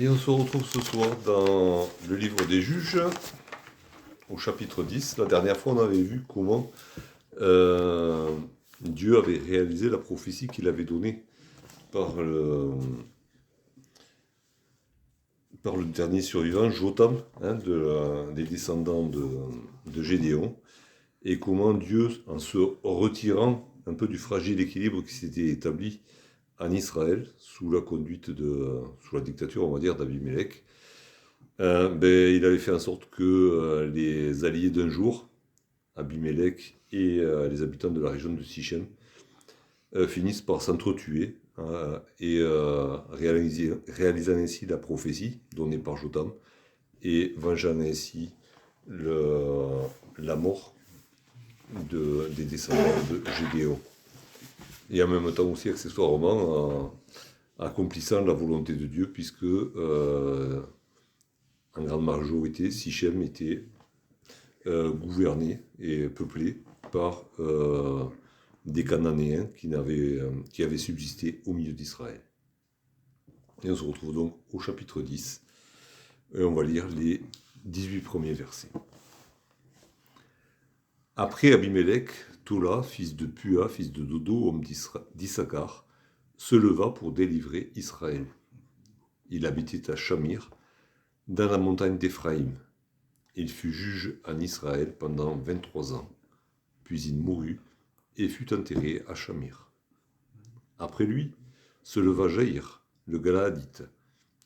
Et on se retrouve ce soir dans le livre des Juges, au chapitre 10. La dernière fois, on avait vu comment Dieu avait réalisé la prophétie qu'il avait donnée par le dernier survivant, Jotham, des descendants de Gédéon, et comment Dieu, en se retirant un peu du fragile équilibre qui s'était établi en Israël, sous la dictature, on va dire, d'Abimelech, il avait fait en sorte que les alliés d'un jour, Abimelech et les habitants de la région de Sichem, finissent par s'entretuer réalisant ainsi la prophétie donnée par Jotham et vengeant ainsi la mort des descendants de Gédéon. Et en même temps aussi, accessoirement, accomplissant la volonté de Dieu, puisque en grande majorité, Sichem était gouverné et peuplé par des Cananéens qui avaient subsisté au milieu d'Israël. Et on se retrouve donc au chapitre 10, et on va lire les 18 premiers versets. Après Abimelech, Tola, fils de Pua, fils de Dodo, homme d'Issachar, se leva pour délivrer Israël. Il habitait à Shamir, dans la montagne d'Éphraïm. Il fut juge en Israël pendant 23 ans. Puis il mourut et fut enterré à Shamir. Après lui se leva Jaïr, le Galaadite,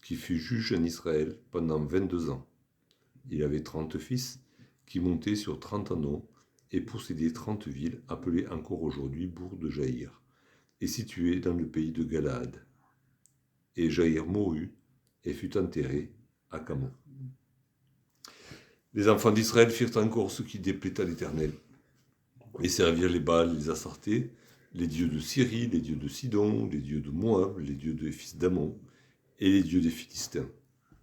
qui fut juge en Israël pendant 22 ans. Il avait 30 fils qui montaient sur 30 anneaux et possédaient 30 villes appelées encore aujourd'hui bourgs de Jaïr et situées dans le pays de Galaad. Et Jaïr mourut et fut enterré à Camon. Les enfants d'Israël firent encore ce qui déplaît à l'Éternel, et servirent les Baals, les Astartés, les dieux de Syrie, les dieux de Sidon, les dieux de Moab, les dieux des fils d'Ammon, et les dieux des Philistins.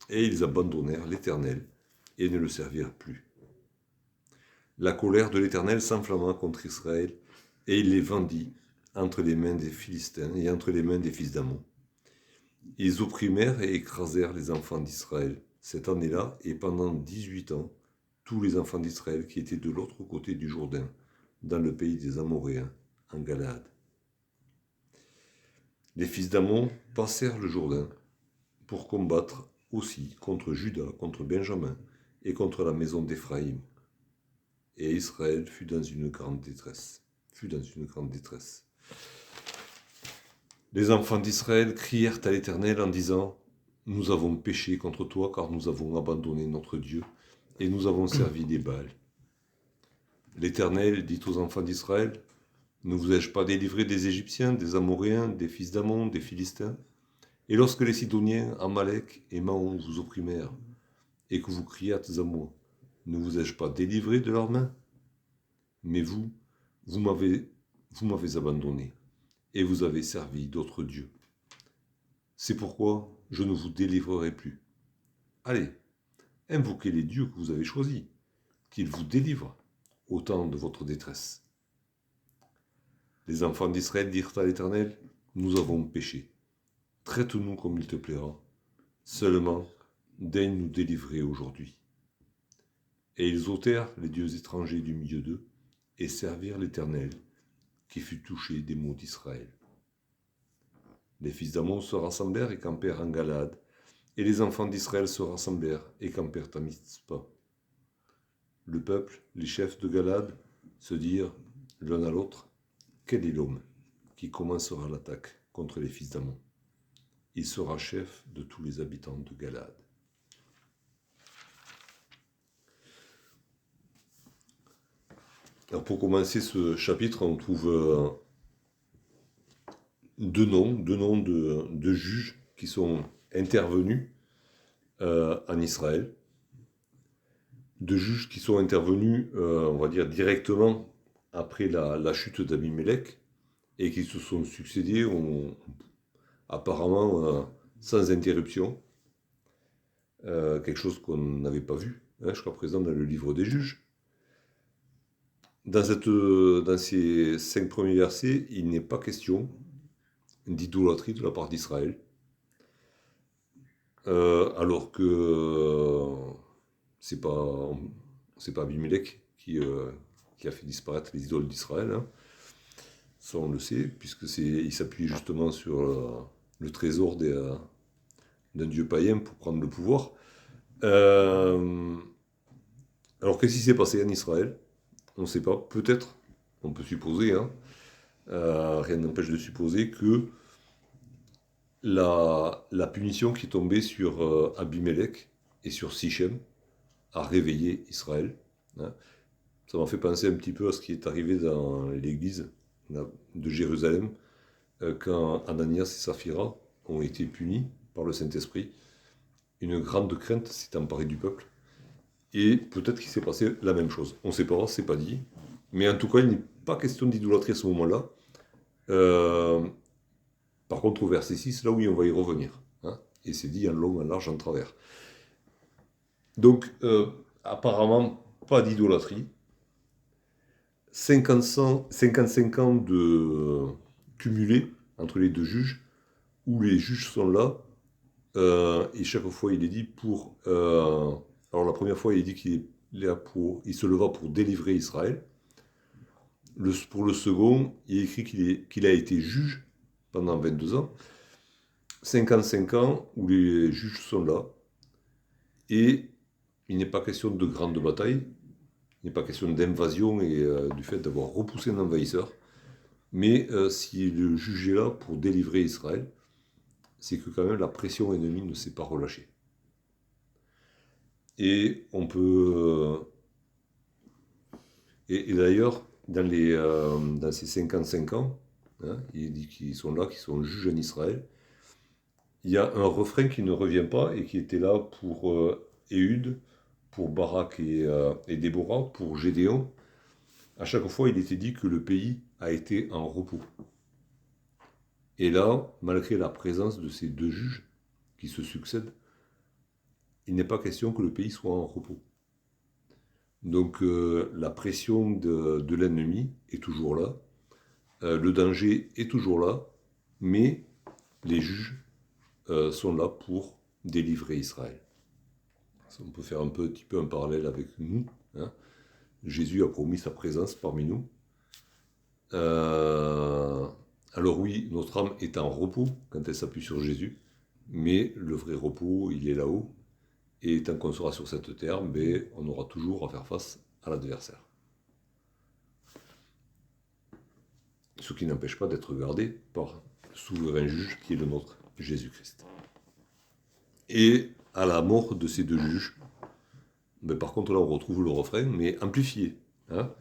Et ils abandonnèrent l'Éternel, et ne le servirent plus. La colère de l'Éternel s'enflamma contre Israël, et il les vendit entre les mains des Philistins et entre les mains des fils d'Ammon. Ils opprimèrent et écrasèrent les enfants d'Israël cette année-là, et pendant 18 ans, tous les enfants d'Israël qui étaient de l'autre côté du Jourdain, dans le pays des Amoréens, en Galaad. Les fils d'Ammon passèrent le Jourdain pour combattre aussi contre Juda, contre Benjamin et contre la maison d'Éphraïm. Et Israël fut dans une grande détresse. Les enfants d'Israël crièrent à l'Éternel en disant : Nous avons péché contre toi, car nous avons abandonné notre Dieu, et nous avons servi des Baals. L'Éternel dit aux enfants d'Israël : Ne vous ai-je pas délivré des Égyptiens, des Amoréens, des fils d'Ammon, des Philistins ? Et lorsque les Sidoniens, Amalek et Maon vous opprimèrent, et que vous criâtes à moi, ne vous ai-je pas délivré de leurs mains ? Mais vous m'avez abandonné, et vous avez servi d'autres dieux. C'est pourquoi je ne vous délivrerai plus. Allez, invoquez les dieux que vous avez choisis, qu'ils vous délivrent au temps de votre détresse. Les enfants d'Israël dirent à l'Éternel : Nous avons péché. Traite-nous comme il te plaira. Seulement, daigne nous délivrer aujourd'hui. Et ils ôtèrent les dieux étrangers du milieu d'eux et servirent l'Éternel, qui fut touché des maux d'Israël. Les fils d'Ammon se rassemblèrent et campèrent en Galaad, et les enfants d'Israël se rassemblèrent et campèrent à Mitzpa. Le peuple, les chefs de Galaad, se dirent l'un à l'autre : Quel est l'homme qui commencera l'attaque contre les fils d'Ammon ? Il sera chef de tous les habitants de Galaad. Alors pour commencer ce chapitre, on trouve deux noms de juges qui sont intervenus en Israël. Deux juges qui sont intervenus, on va dire, directement après la chute d'Abimelech et qui se sont succédés apparemment sans interruption. Quelque chose qu'on n'avait pas vu jusqu'à présent dans le livre des juges. Dans ces 5 premiers versets, il n'est pas question d'idolâtrie de la part d'Israël. alors que c'est pas, c'est pas Abimelech qui a fait disparaître les idoles d'Israël, hein. Ça on le sait, puisque il s'appuie justement sur le trésor d'un dieu païen pour prendre le pouvoir. Euh, alors qu'est-ce qui s'est passé en Israël? On ne sait pas, peut-être, on peut supposer, hein. Rien n'empêche de supposer que la punition qui est tombée sur Abimelech et sur Sichem a réveillé Israël, hein. Ça m'a fait penser un petit peu à ce qui est arrivé dans l'église de Jérusalem, quand Ananias et Saphira ont été punis par le Saint-Esprit. Une grande crainte s'est emparée du peuple. Et peut-être qu'il s'est passé la même chose. On ne sait pas, c'est pas dit. Mais en tout cas, il n'est pas question d'idolâtrie à ce moment-là. Euh, Par contre, au verset 6, là oui, on va y revenir, hein. Et c'est dit en long, en large, en travers. Donc, apparemment, pas d'idolâtrie. 55 ans de cumulé entre les deux juges, où les juges sont là, et chaque fois il est dit pour... alors la première fois il est dit il se leva pour délivrer Israël. Pour le second, il est écrit qu'il a été juge pendant 22 ans. 55 ans où les juges sont là, et il n'est pas question de grande bataille, il n'est pas question d'invasion et du fait d'avoir repoussé un envahisseur, mais si le juge est là pour délivrer Israël, c'est que quand même la pression ennemie ne s'est pas relâchée. Et on peut... et d'ailleurs, dans ces 55 ans, hein, il dit qu'ils sont là, qu'ils sont juges en Israël, il y a un refrain qui ne revient pas et qui était là pour Éhud, pour Barak et Déborah, pour Gédéon. À chaque fois, il était dit que le pays a été en repos. Et là, malgré la présence de ces deux juges qui se succèdent, il n'est pas question que le pays soit en repos. Donc la pression de l'ennemi est toujours là, le danger est toujours là, mais les juges sont là pour délivrer Israël. On peut faire un petit peu un parallèle avec nous, hein. Jésus a promis sa présence parmi nous. Alors oui, notre âme est en repos quand elle s'appuie sur Jésus, mais le vrai repos, il est là-haut. Et tant qu'on sera sur cette terre, on aura toujours à faire face à l'adversaire. Ce qui n'empêche pas d'être gardé par le souverain juge qui est le nôtre, Jésus-Christ. Et à la mort de ces deux juges, par contre là on retrouve le refrain, mais amplifié, hein.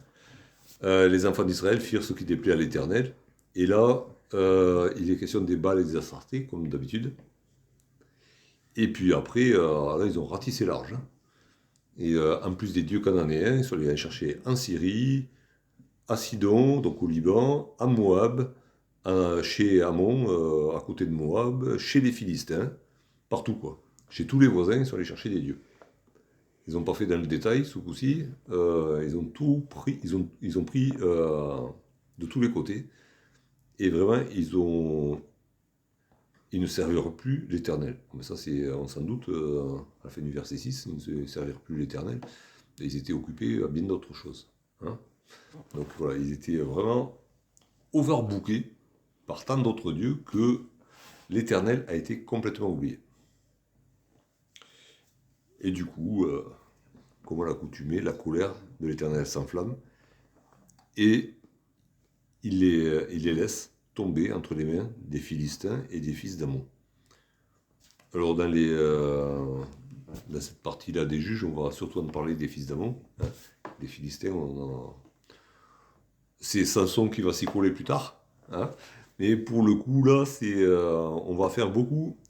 Les enfants d'Israël firent ce qui déplaît à l'Éternel, et là il est question des Baals et des Astartés, comme d'habitude. Et puis après, là ils ont ratissé large, hein. Et en plus des dieux cananéens, ils sont allés chercher en Syrie, à Sidon, donc au Liban, à Moab, chez Ammon, à côté de Moab, chez les Philistins, partout quoi. Chez tous les voisins, ils sont allés chercher des dieux. Ils n'ont pas fait dans le détail ce coup-ci, ils ont tout pris, ils ont pris de tous les côtés, et vraiment ils ne serviront plus l'Éternel. Mais ça, on s'en doute, à la fin du verset 6, ils ne servirent plus l'Éternel, et ils étaient occupés à bien d'autres choses, hein. Donc voilà, ils étaient vraiment overbookés par tant d'autres dieux que l'Éternel a été complètement oublié. Et du coup, comme à l'accoutumée, la colère de l'Éternel s'enflamme et il les laisse tomber entre les mains des Philistins et des fils d'Ammon. Alors dans cette partie-là des juges, on va surtout en parler des fils d'Ammon, hein. Les Philistins, c'est Samson qui va s'y coller plus tard, hein. Mais pour le coup, là, on va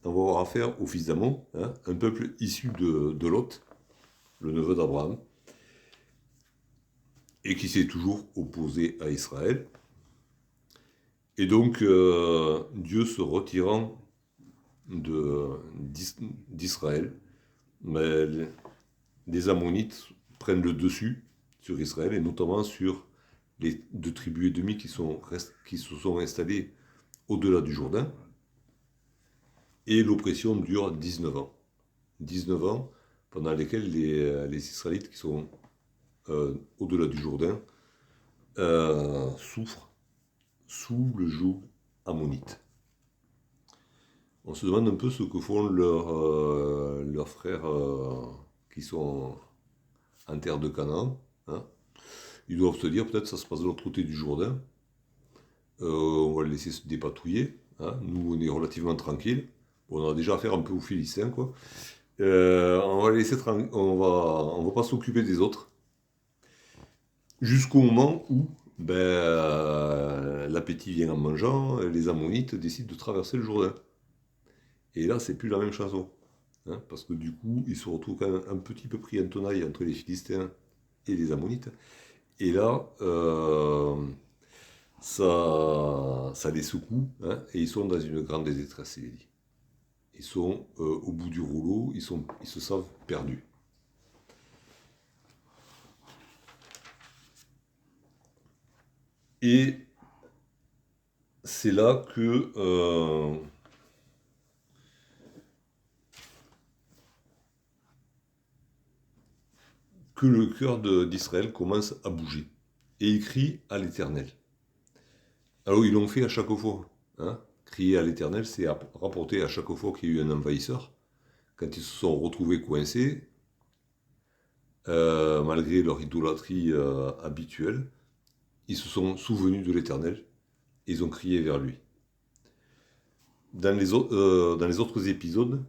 avoir affaire aux fils d'Ammon, hein, un peuple issu de Lot, le neveu d'Abraham, et qui s'est toujours opposé à Israël. Et donc, Dieu se retirant d'Israël, les Ammonites prennent le dessus sur Israël, et notamment sur les deux tribus ennemies qui se sont installées au-delà du Jourdain, et l'oppression dure 19 ans. 19 ans, pendant lesquels les Israélites qui sont au-delà du Jourdain souffrent sous le joug ammonite. On se demande un peu ce que font leurs frères qui sont en terre de Canaan. Hein. Ils doivent se dire, peut-être ça se passe de l'autre côté du Jourdain. On va les laisser se dépatouiller. Hein. Nous, on est relativement tranquille. On a déjà affaire un peu aux Philistins, quoi. On va les laisser on va pas s'occuper des autres. Jusqu'au moment où l'appétit vient en mangeant, les Ammonites décident de traverser le Jourdain. Et là, c'est plus la même chanson. Hein, parce que du coup, ils se retrouvent quand même un petit peu pris en tenaille entre les Philistins et les Ammonites. Et là, ça les secoue, hein, et ils sont dans une grande détresse, il est dit. Ils sont au bout du rouleau, ils se savent perdus. Et c'est là que le cœur d'Israël commence à bouger. Et il crie à l'Éternel. Alors ils l'ont fait à chaque fois. Hein. Crier à l'Éternel, c'est rapporter à chaque fois qu'il y a eu un envahisseur. Quand ils se sont retrouvés coincés, malgré leur idolâtrie habituelle, ils se sont souvenus de l'Éternel et ils ont crié vers lui. Dans les autres épisodes,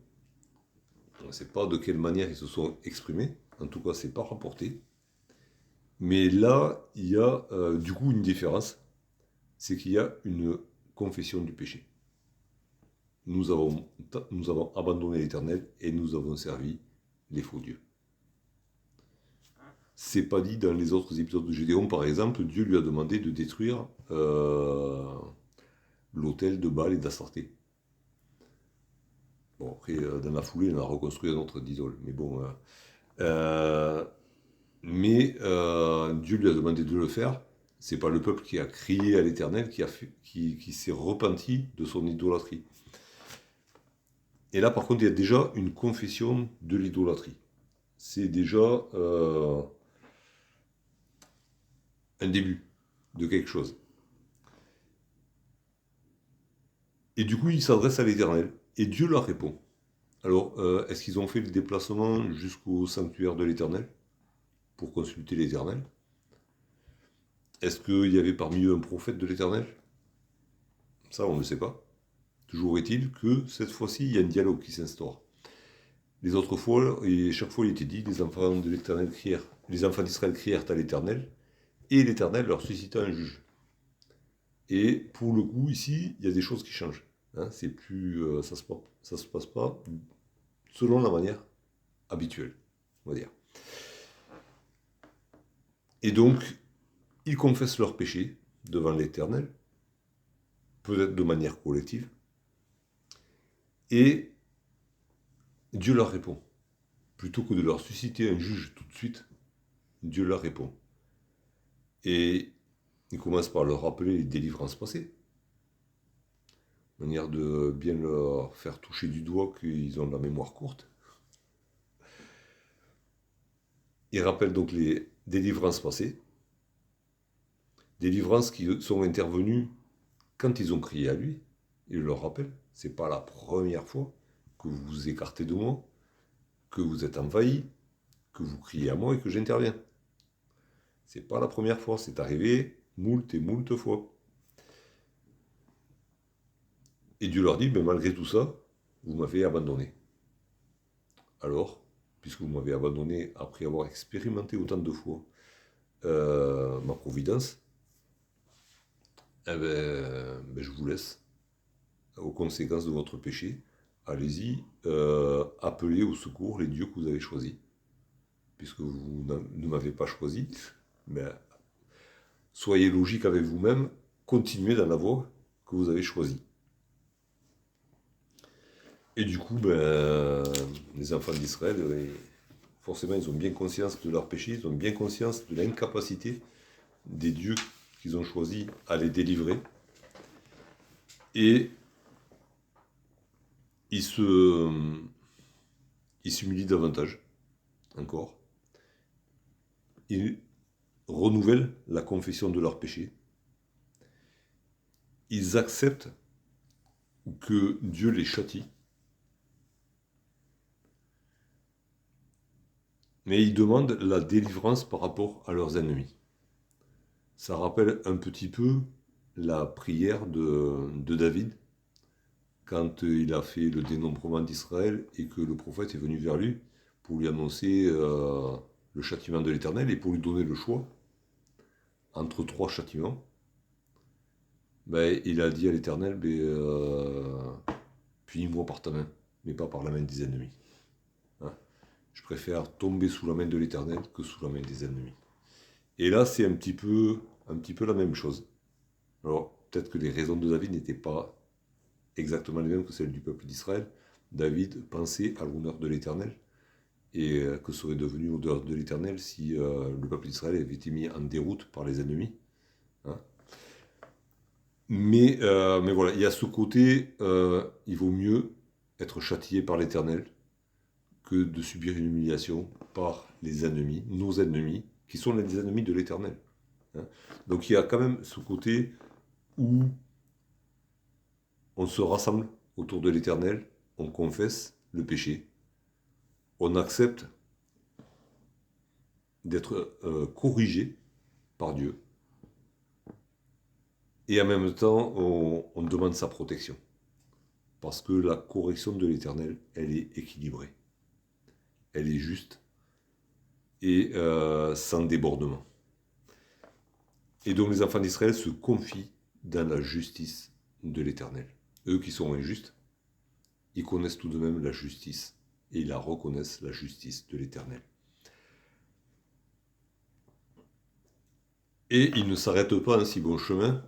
on ne sait pas de quelle manière ils se sont exprimés, en tout cas c'est pas rapporté. Mais là, il y a du coup une différence, c'est qu'il y a une confession du péché. Nous avons abandonné l'Éternel et nous avons servi les faux dieux. C'est pas dit dans les autres épisodes de Gédéon, par exemple, Dieu lui a demandé de détruire l'autel de Baal et d'Astarté. Bon, après, dans la foulée, on a reconstruit un autre d'idole. Mais bon. Dieu lui a demandé de le faire. C'est pas le peuple qui a crié à l'Éternel qui s'est repenti de son idolâtrie. Et là, par contre, il y a déjà une confession de l'idolâtrie. C'est déjà un début de quelque chose. Et du coup, il s'adresse à l'Éternel. Et Dieu leur répond. Alors, est-ce qu'ils ont fait le déplacement jusqu'au sanctuaire de l'Éternel pour consulter l'Éternel? Est-ce qu'il y avait parmi eux un prophète de l'Éternel? Ça, on ne le sait pas. Toujours est-il que cette fois-ci, il y a un dialogue qui s'instaure. Les autres fois, et chaque fois il était dit, les enfants de l'Éternel crièrent, les enfants d'Israël crièrent à l'Éternel, et l'Éternel leur suscita un juge. Et pour le coup, ici, il y a des choses qui changent. Hein, c'est plus, ça se passe pas selon la manière habituelle, on va dire. Et donc, ils confessent leurs péchés devant l'Éternel, peut-être de manière collective, et Dieu leur répond. Plutôt que de leur susciter un juge tout de suite, Dieu leur répond. Et il commence par leur rappeler les délivrances passées, manière de bien leur faire toucher du doigt qu'ils ont la mémoire courte. Il rappelle donc les délivrances passées, délivrances qui sont intervenues quand ils ont crié à lui. Il leur rappelle, c'est pas la première fois que vous vous écartez de moi, que vous êtes envahi, que vous criez à moi et que j'interviens. C'est pas la première fois, c'est arrivé moult et moult fois. Et Dieu leur dit, ben malgré tout ça, vous m'avez abandonné. Alors, puisque vous m'avez abandonné après avoir expérimenté autant de fois ma providence, je vous laisse aux conséquences de votre péché. Allez-y, appelez au secours les dieux que vous avez choisis. Puisque vous ne m'avez pas choisi, soyez logique avec vous-même, continuez dans la voie que vous avez choisie. Et du coup, les enfants d'Israël, forcément, ils ont bien conscience de leur péché, ils ont bien conscience de l'incapacité des dieux qu'ils ont choisis à les délivrer. Et ils se ils s'humilient davantage, encore. Ils renouvellent la confession de leurs péchés. Ils acceptent que Dieu les châtie. Mais ils demandent la délivrance par rapport à leurs ennemis. Ça rappelle un petit peu la prière de David, quand il a fait le dénombrement d'Israël et que le prophète est venu vers lui pour lui annoncer le châtiment de l'Éternel et pour lui donner le choix entre 3 châtiments. Ben, il a dit à l'Éternel, punis-moi par ta main, mais pas par la main des ennemis. Hein, je préfère tomber sous la main de l'Éternel que sous la main des ennemis. Et là, c'est un petit peu la même chose. Alors, peut-être que les raisons de David n'étaient pas exactement les mêmes que celles du peuple d'Israël. David pensait à l'honneur de l'Éternel et que serait devenu l'honneur de l'Éternel si le peuple d'Israël avait été mis en déroute par les ennemis. Hein. Mais voilà, il y a ce côté, il vaut mieux être châtié par l'Éternel que de subir une humiliation par les ennemis, nos ennemis, qui sont les ennemis de l'Éternel. Hein. Donc il y a quand même ce côté où on se rassemble autour de l'Éternel, on confesse le péché, on accepte d'être corrigé par Dieu, et en même temps, on demande sa protection. Parce que la correction de l'Éternel, elle est équilibrée, elle est juste, et sans débordement. Et donc les enfants d'Israël se confient dans la justice de l'Éternel. Eux qui sont injustes, ils connaissent tout de même la justice, et ils la reconnaissent, la justice de l'Éternel. Et ils ne s'arrêtent pas en si bon chemin,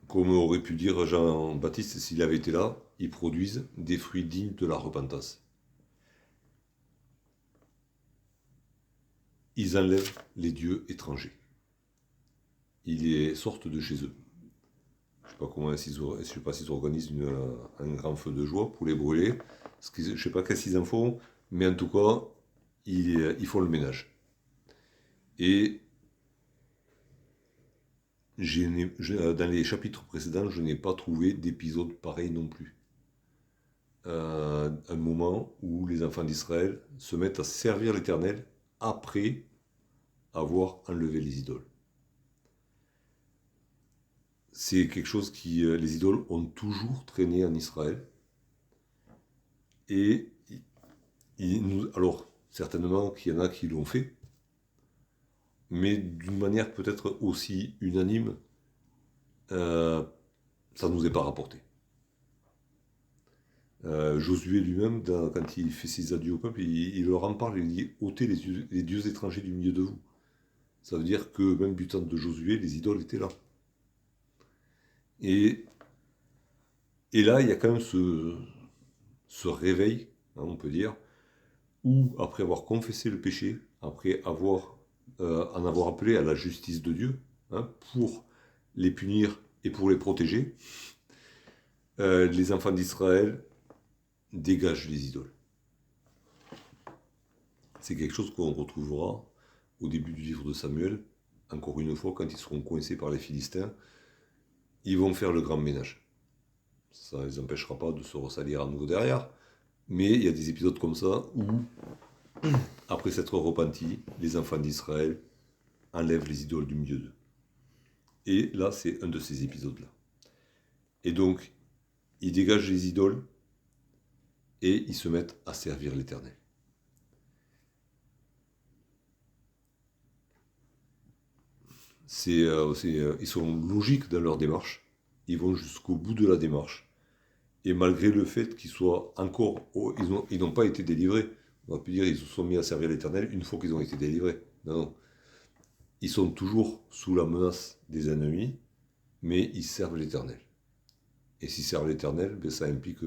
comme aurait pu dire Jean-Baptiste s'il avait été là, ils produisent des fruits dignes de la repentance. Ils enlèvent les dieux étrangers. Ils les sortent de chez eux. Je ne sais pas s'ils organisent un grand feu de joie pour les brûler. Je ne sais pas qu'est-ce qu'ils en font, mais en tout cas, ils font le ménage. Et dans les chapitres précédents, je n'ai pas trouvé d'épisode pareil non plus. Un moment où les enfants d'Israël se mettent à servir l'Éternel après avoir enlevé les idoles. C'est quelque chose qui, les idoles ont toujours traîné en Israël. Et alors, certainement qu'il y en a qui l'ont fait, mais d'une manière peut-être aussi unanime, ça ne nous est pas rapporté. Josué lui-même, quand il fait ses adieux au peuple, il leur en parle, il dit « ôtez les dieux étrangers du milieu de vous ». Ça veut dire que même du temps de Josué, les idoles étaient là. Et là, il y a quand même ce réveil, hein, on peut dire, où après avoir confessé le péché, après en avoir appelé à la justice de Dieu, hein, pour les punir et pour les protéger, les enfants d'Israël dégagent les idoles. C'est quelque chose qu'on retrouvera au début du livre de Samuel, encore une fois, quand ils seront coincés par les Philistins, ils vont faire le grand ménage. Ça ne les empêchera pas de se ressalir à nouveau derrière, mais il y a des épisodes comme ça où, après s'être repentis, les enfants d'Israël enlèvent les idoles du milieu d'eux. Et là, c'est un de ces épisodes-là. Et donc, ils dégagent les idoles et ils se mettent à servir l'Éternel. Ils sont logiques dans leur démarche, ils vont jusqu'au bout de la démarche, et malgré le fait qu'ils soient encore, ils n'ont pas été délivrés, on va plus dire ils se sont mis à servir l'Éternel une fois qu'ils ont été délivrés, non, ils sont toujours sous la menace des ennemis, mais ils servent l'Éternel. Et s'ils servent l'Éternel, ça implique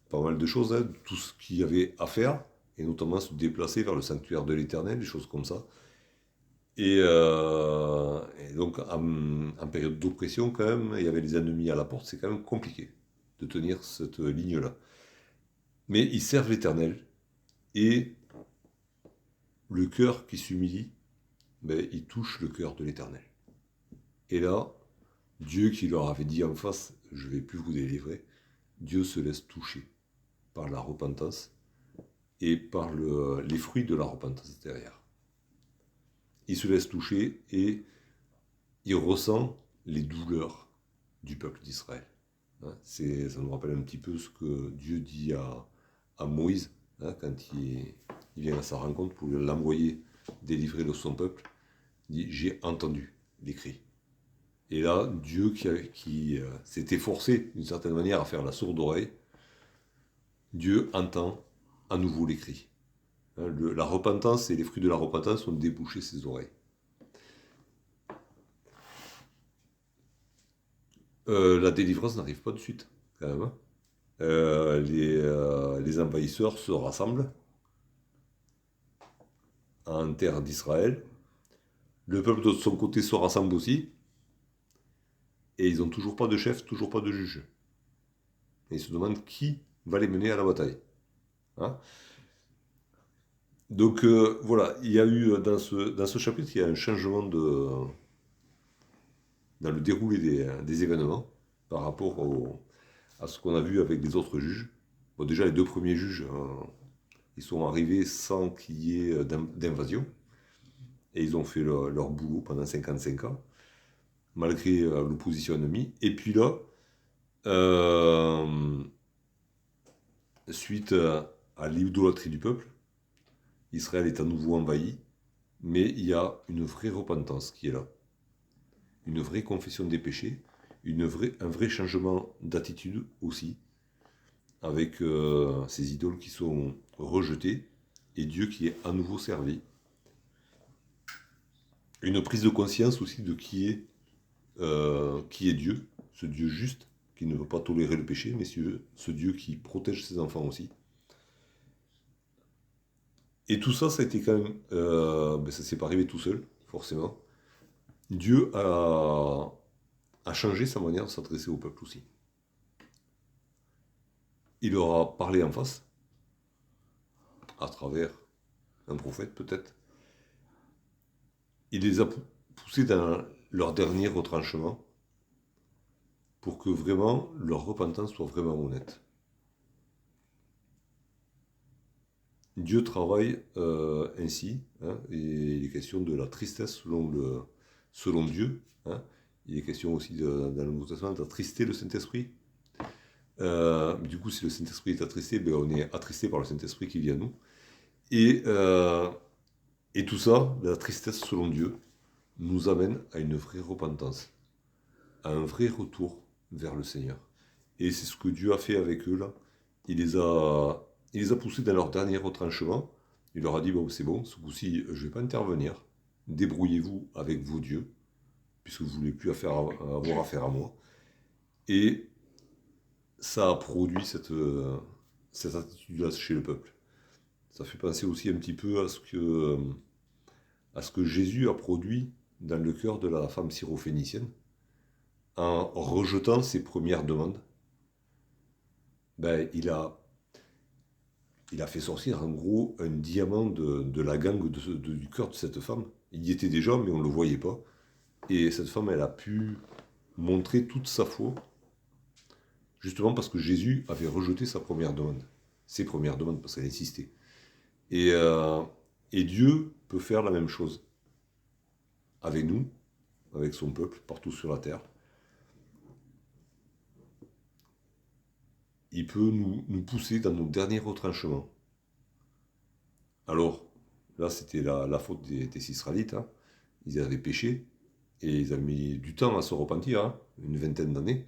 pas mal de choses, hein, tout ce qu'il y avait à faire, et notamment se déplacer vers le sanctuaire de l'Éternel, des choses comme ça. Et donc, en période d'oppression, quand même, il y avait les ennemis à la porte, c'est quand même compliqué de tenir cette ligne-là. Mais ils servent l'Éternel, et le cœur qui s'humilie, ben, il touche le cœur de l'Éternel. Et là, Dieu qui leur avait dit en face, je ne vais plus vous délivrer, Dieu se laisse toucher par la repentance et par les fruits de la repentance derrière. Il se laisse toucher et il ressent les douleurs du peuple d'Israël. Ça nous rappelle un petit peu ce que Dieu dit à Moïse, quand il vient à sa rencontre pour l'envoyer délivrer de son peuple. Il dit, j'ai entendu les cris. Et là, Dieu qui s'est efforcé d'une certaine manière à faire la sourde oreille, Dieu entend à nouveau les cris. La repentance et les fruits de la repentance ont débouché ses oreilles. La délivrance n'arrive pas de suite, quand même. Les envahisseurs se rassemblent en terre d'Israël. Le peuple de son côté se rassemble aussi. Et ils n'ont toujours pas de chef, toujours pas de juge. Et ils se demandent qui va les mener à la bataille. Donc voilà, il y a eu dans ce chapitre, il y a un changement dans le déroulé des événements par rapport à ce qu'on a vu avec les autres juges. Bon, déjà, les deux premiers juges, ils sont arrivés sans qu'il y ait d'invasion. Et ils ont fait leur boulot pendant 55 ans, malgré l'opposition ennemie. Et puis là, suite à l'idolâtrie du peuple, Israël est à nouveau envahi, mais il y a une vraie repentance qui est là. Une vraie confession des péchés, un vrai changement d'attitude aussi, avec ces idoles qui sont rejetées et Dieu qui est à nouveau servi. Une prise de conscience aussi de qui est Dieu, ce Dieu juste, qui ne veut pas tolérer le péché, mais ce Dieu qui protège ses enfants aussi. Et tout ça, ça a été quand même... ça ne s'est pas arrivé tout seul, forcément. Dieu a changé sa manière de s'adresser au peuple aussi. Il leur a parlé en face, à travers un prophète peut-être. Il les a poussés dans leur dernier retranchement pour que vraiment leur repentance soit vraiment honnête. Dieu travaille ainsi, et il est question de la tristesse selon Dieu. Il est question aussi dans le Nouveau Testament d'attrister le Saint-Esprit. Du coup, si le Saint-Esprit est attristé, on est attristé par le Saint-Esprit qui vient à nous. Et tout ça, la tristesse selon Dieu, nous amène à une vraie repentance, à un vrai retour vers le Seigneur. Et c'est ce que Dieu a fait avec eux là. Il les a poussés dans leur dernier retranchement. Il leur a dit, bon, c'est bon, ce coup-ci, je ne vais pas intervenir. Débrouillez-vous avec vos dieux, puisque vous ne voulez plus avoir affaire à moi. Et ça a produit cette attitude-là chez le peuple. Ça fait penser aussi un petit peu à ce que Jésus a produit dans le cœur de la femme syrophénicienne, en rejetant ses premières demandes. Il a fait sortir en gros un diamant de la gangue du cœur de cette femme. Il y était déjà, mais on ne le voyait pas. Et cette femme, elle a pu montrer toute sa foi, justement parce que Jésus avait rejeté ses premières demandes, parce qu'elle insistait. Et Dieu peut faire la même chose avec nous, avec son peuple, partout sur la terre. Il peut nous pousser dans nos derniers retranchements. Alors, là, c'était la faute des Israélites. Ils avaient péché, et ils avaient mis du temps à se repentir, une vingtaine d'années.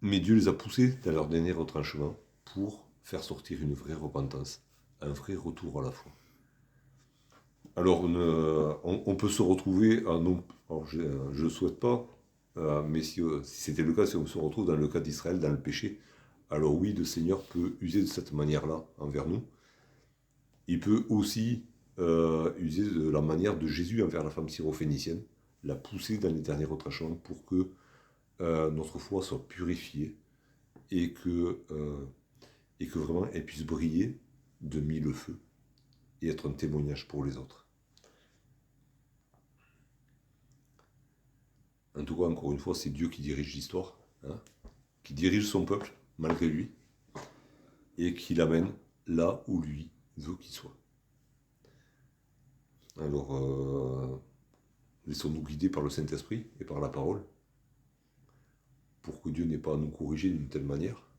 Mais Dieu les a poussés dans leur dernier retranchement pour faire sortir une vraie repentance, un vrai retour à la foi. Alors, on peut se retrouver, je ne souhaite pas, mais si c'était le cas, si on se retrouve dans le cas d'Israël, dans le péché, alors oui, le Seigneur peut user de cette manière-là envers nous. Il peut aussi user de la manière de Jésus envers la femme syrophénicienne, la pousser dans les derniers retranchements pour que notre foi soit purifiée et que vraiment elle puisse briller de mille feux et être un témoignage pour les autres. En tout cas, encore une fois, c'est Dieu qui dirige l'histoire, hein, qui dirige son peuple, malgré lui, et qui l'amène là où lui veut qu'il soit. Alors, laissons-nous guider par le Saint-Esprit et par la parole, pour que Dieu n'ait pas à nous corriger d'une telle manière.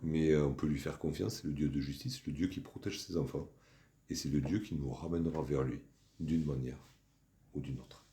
Mais on peut lui faire confiance, c'est le Dieu de justice, le Dieu qui protège ses enfants, et c'est le Dieu qui nous ramènera vers lui, d'une manière ou d'une autre.